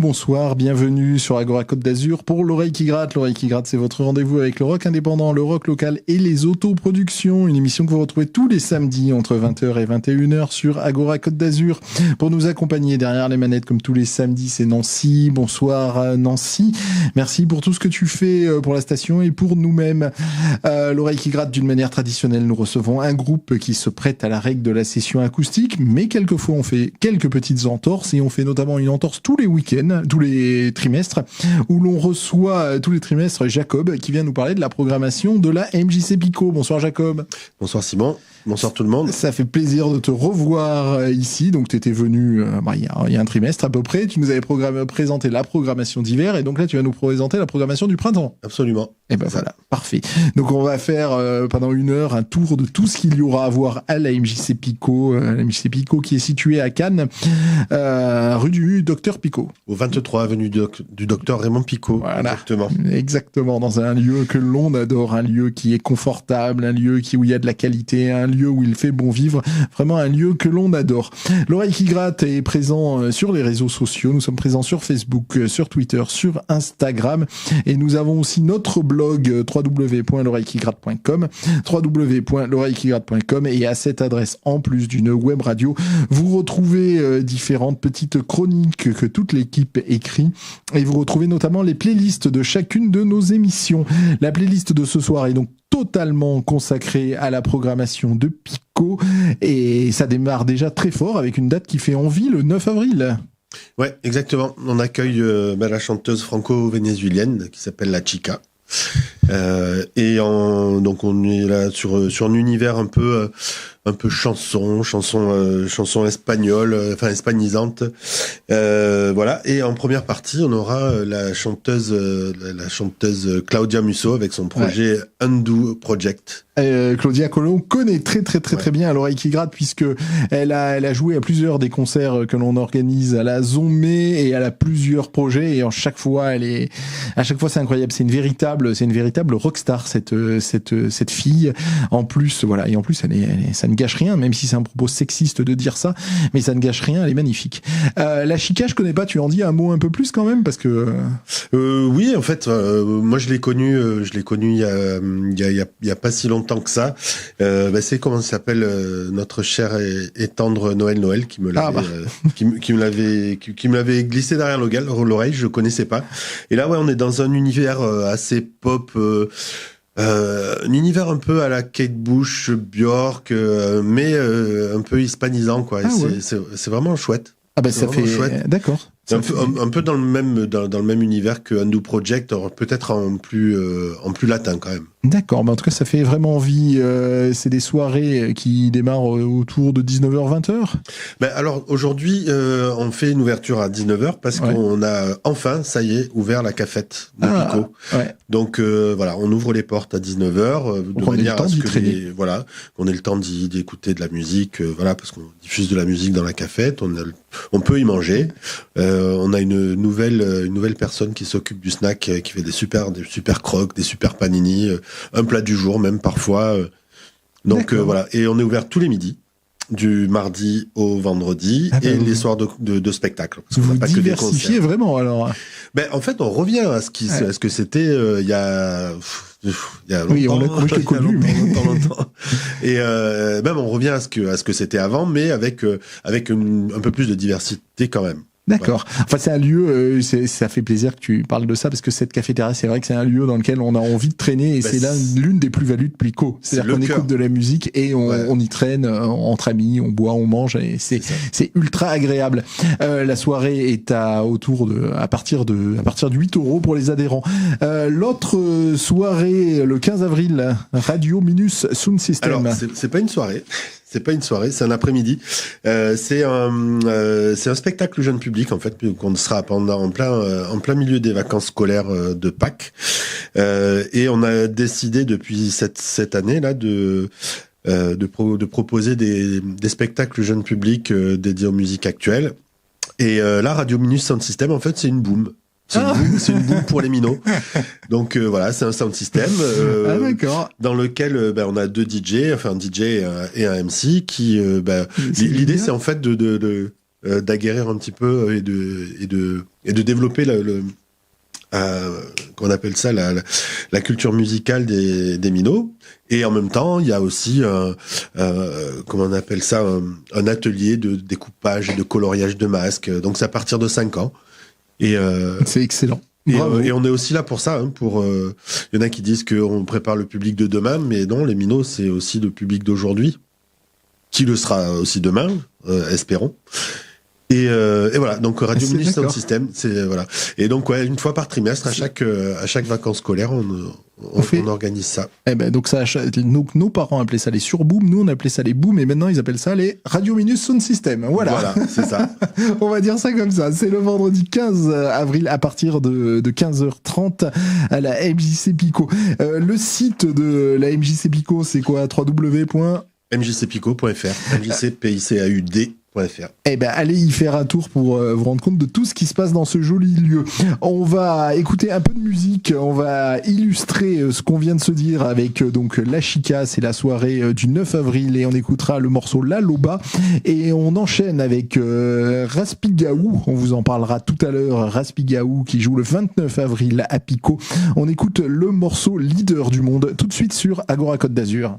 bonsoir, bienvenue sur Agora Côte d'Azur pour l'oreille qui gratte. L'oreille qui gratte, c'est votre rendez-vous avec le rock indépendant, le rock local et les autoproductions. Une émission que vous retrouvez tous les samedis entre 20h et 21h sur Agora Côte d'Azur. Pour nous accompagner derrière les manettes comme tous les samedis, c'est Nancy. Bonsoir Nancy. Merci pour tout ce que tu fais pour la station et pour nous-mêmes. L'oreille qui gratte, d'une manière traditionnelle, nous recevons un groupe qui se prête à la règle de la session acoustique, mais quelquefois on fait quelques petites entorses et on fait notamment une entorse tous les week-ends, tous les trimestres, où l'on reçoit tous les trimestres Jacob qui vient nous parler de la programmation de la MJC Pico. Bonsoir Jacob. Bonsoir Simon. Bonsoir tout le monde. Ça fait plaisir de te revoir ici. Donc tu étais venu il y a un trimestre à peu près. Tu nous avais présenté la programmation d'hiver et donc là tu vas nous présenter la programmation du printemps. Absolument. Et ben voilà, parfait. Donc on va faire pendant une heure un tour de tout ce qu'il y aura à voir à la MJC Pico. La MJC Pico qui est située à Cannes, rue du Docteur Picot. Au 23 avenue du Docteur Raymond Picot. Voilà. Exactement, dans un lieu que l'on adore, un lieu qui est confortable, un lieu où il y a de la qualité, un lieu où il fait bon vivre, vraiment un lieu que l'on adore. L'oreille qui gratte est présent sur les réseaux sociaux, nous sommes présents sur Facebook, sur Twitter, sur Instagram et nous avons aussi notre blog www.l'oreillequigratte.com www.l'oreillequigratte.com et à cette adresse, en plus d'une web radio, vous retrouvez différentes petites chroniques que toute l'équipe écrit et vous retrouvez notamment les playlists de chacune de nos émissions. La playlist de ce soir est donc totalement consacré à la programmation de Pico et ça démarre déjà très fort avec une date qui fait envie le 9 avril. Ouais, exactement. On accueille la chanteuse franco-vénézuélienne qui s'appelle La Chica. Donc on est là sur un univers un peu chanson espagnole, enfin hispanisante. Voilà. Et en première partie, on aura la chanteuse Claudia Musso avec son projet Undo Project. Claudia Colon connaît très bien à l'oreille qui gratte puisque elle a joué à plusieurs des concerts que l'on organise à la Zombie et elle a plusieurs projets et à chaque fois c'est incroyable. C'est une véritable rockstar cette fille. En plus voilà, et en plus ça ne gâche rien, même si c'est un propos sexiste de dire ça, mais ça ne gâche rien, elle est magnifique. La Chica, je connais pas, tu en dis un mot un peu plus quand même parce que oui, en fait moi je l'ai connue il y a pas si longtemps que ça. C'est comment ça s'appelle notre cher et tendre Noël qui me l'avait glissé derrière l'oreille, je connaissais pas. Et là ouais, on est dans un univers assez pop, un univers un peu à la Kate Bush, Björk, mais un peu hispanisant quoi. C'est vraiment chouette. Ah bah ça fait chouette. D'accord. Un peu dans le même univers que Undo Project, peut-être en plus latin quand même. D'accord, mais en tout cas ça fait vraiment envie. C'est des soirées qui démarrent autour de 19h-20h. Alors aujourd'hui on fait une ouverture à 19h parce qu'on a enfin, ça y est, ouvert la cafette de Pico. Ouais. Donc voilà, on ouvre les portes à 19h de manière à ce que qu'on ait le temps d'écouter de la musique, parce qu'on diffuse de la musique dans la cafette, on peut y manger. On a une nouvelle personne qui s'occupe du snack, qui fait des super croques, des super panini, un plat du jour même parfois. Donc voilà, et on est ouvert tous les midis, du mardi au vendredi les soirs de spectacle. Parce vous pas diversifiez vraiment alors. En fait, on revient à ce que c'était il y a longtemps. Oui, moi je l'ai connu, longtemps. Et même on revient à ce que c'était avant, mais avec un peu plus de diversité quand même. D'accord. Enfin, c'est un lieu, ça fait plaisir que tu parles de ça parce que cette cafétéria, c'est vrai que c'est un lieu dans lequel on a envie de traîner et c'est l'une des plus-values de Pico. C'est-à-dire qu'on écoute de la musique et on y traîne entre amis, on boit, on mange et c'est ultra agréable. La soirée est à partir de 8 € pour les adhérents. L'autre soirée, le 15 avril, Radio Minus Sound System. Alors, c'est pas une soirée. C'est pas une soirée, c'est un après-midi. C'est un spectacle jeune public en fait qu'on sera en plein milieu des vacances scolaires de Pâques. Et on a décidé depuis cette année là de proposer des spectacles jeunes public dédiés aux musiques actuelles. Et là, Radio Minus Sound System en fait c'est une boom. C'est une boom pour les minots. Donc voilà, c'est un sound system dans lequel on a deux DJ, enfin un DJ et un MC qui l'idée c'est en fait de d'aguerrir un petit peu et de développer qu'on appelle ça la culture musicale des minots. Et en même temps, il y a aussi comment on appelle ça, un atelier de découpage et de coloriage de masques. Donc c'est à partir de 5 ans. Et c'est excellent. Et on est aussi là pour ça. Il y en a qui disent qu'on prépare le public de demain, mais non, les minots, c'est aussi le public d'aujourd'hui, qui le sera aussi demain, espérons. Et voilà, donc Radio Minus Sound System, c'est voilà. Et donc une fois par trimestre, à chaque vacances scolaires, on organise ça. Donc nos parents appelaient ça les surbooms, nous on appelait ça les booms, et maintenant ils appellent ça les Radio Minus Sound System. Voilà, c'est ça. On va dire ça comme ça. C'est le vendredi 15 avril à partir de 15h30 à la MJC Pico. Le site de la MJC Pico, c'est quoi? www.mjcpico.fr. MJCPICAUD. Allez y faire un tour pour vous rendre compte de tout ce qui se passe dans ce joli lieu. On va écouter un peu de musique, on va illustrer ce qu'on vient de se dire avec donc La Chica, c'est la soirée du 9 avril et on écoutera le morceau La Loba et on enchaîne avec Raspigaou, on vous en parlera tout à l'heure, Raspigaou qui joue le 29 avril à Pico. On écoute le morceau Leader du monde tout de suite sur Agora Côte d'Azur.